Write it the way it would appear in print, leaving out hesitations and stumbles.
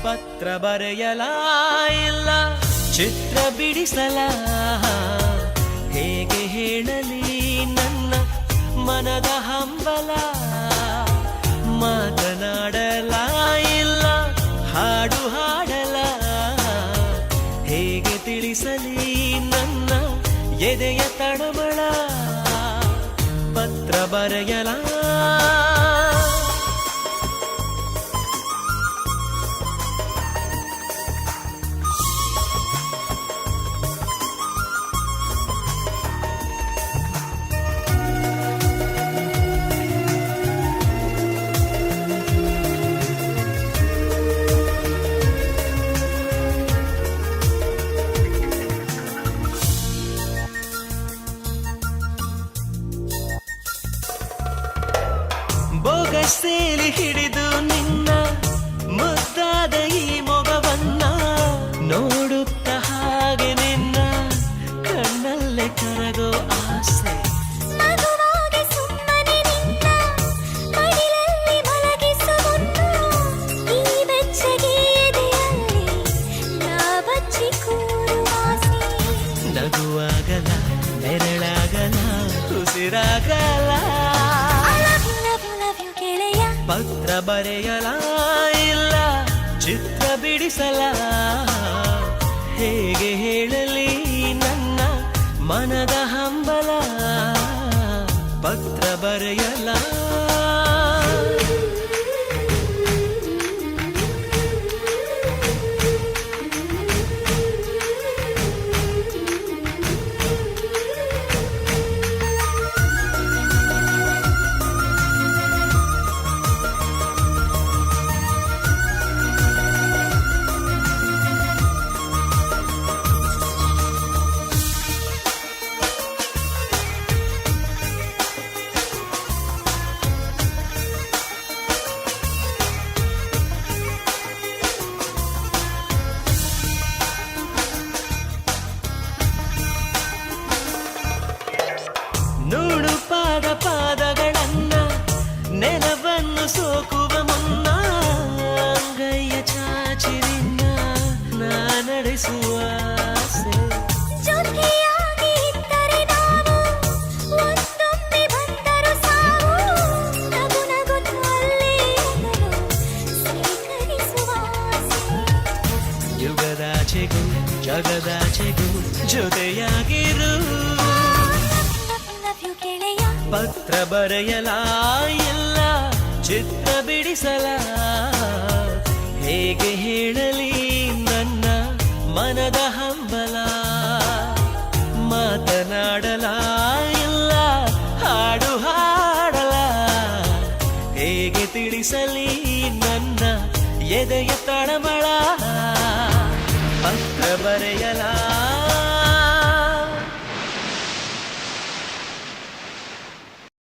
ಪತ್ರ ಬರೆಯಲ ಇಲ್ಲ ಚಿತ್ರ ಬಿಡಿಸಲ ಹೇಗೆ ಹೇಳಲಿ ನನ್ನ ಮನದ ಹಂಬಲ ಮಾತನಾಡಲ ಇಲ್ಲ ಹಾಡು ಹಾಡಲ ಹೇಗೆ ತಿಳಿಸಲಿ ನನ್ನ ಎದೆಯ ತಳಮಳ ಪತ್ರ ಬರೆಯಲ ಬೊಗಸೇಲಿ ಹಿಡಿದು ನಿನ್ನ ಮುದ್ದಾದ ಈ ಮೊಗವನ್ನ ನೋಡುತ್ತ ಹಾಗೆ ನಿನ್ನ ಕಣ್ಣಲ್ಲೇ ಕರಗೋ ಆಸೆ ಮಗುವಾಗಿ ಸುಮ್ಮನೆ ನಿನ್ನ ಮಡಿಲಲ್ಲಿ ಮಲಗಿಸುವುದು ಈ ಬೆಚ್ಚಗೆ ಎದೆಯಲ್ಲಿ ನಾ ಬಚ್ಚಿ ಕೂರುವ ಆಸೆ ನಗುವಾಗಲ ನೆರಳಾಗಲ ಉಸಿರಾಗಲ ಪತ್ರ ಬರೆಯಲ ಇಲ್ಲ ಚಿತ್ರ ಬಿಡಿಸಲ ಹೇಗೆ ಹೇಳಲಿ ನನ್ನ ಮನದ ಹಂಬಲ ಪತ್ರ ಬರೆಯಲ ನೂಡು ಪಾದಗಳನ್ನ ನೆಲವನ್ನು ಸೋಕುವ ಮುನ್ನ ಅಂಗೈಯ ಚಾಚಿರಿನ ನಾ ನಡೆಸುವ ಆಸೆ ಜೊತೆಯಾಗಿ ಇದ್ದರೆ ನಾವು ಒಂದೊಮ್ಮೆ ಬಂದರು ಸಾವು ನಗು ನಗುತ್ತಲ್ಲೇ ಸ್ವೀಕರಿಸುವ ಆಸೆ ಯುಗದಾಚೆಗೂ ಜಗದಾಚೆಗೂ ಜೊತೆಯಾಗಿರು ಪತ್ರ ಬರೆಯಲ ಇಲ್ಲ ಚಿತ್ರ ಬಿಡಿಸಲ ಹೇಗೆ ಹೇಳಲಿ ನನ್ನ ಮನದ ಹಂಬಲ ಮಾತನಾಡಲ ಇಲ್ಲ ಹಾಡು ಹಾಡಲ ಹೇಗೆ ತಿಳಿಸಲಿ ನನ್ನ ಎದೆಯ ತಳಮಳ ಪತ್ರ ಬರೆಯಲ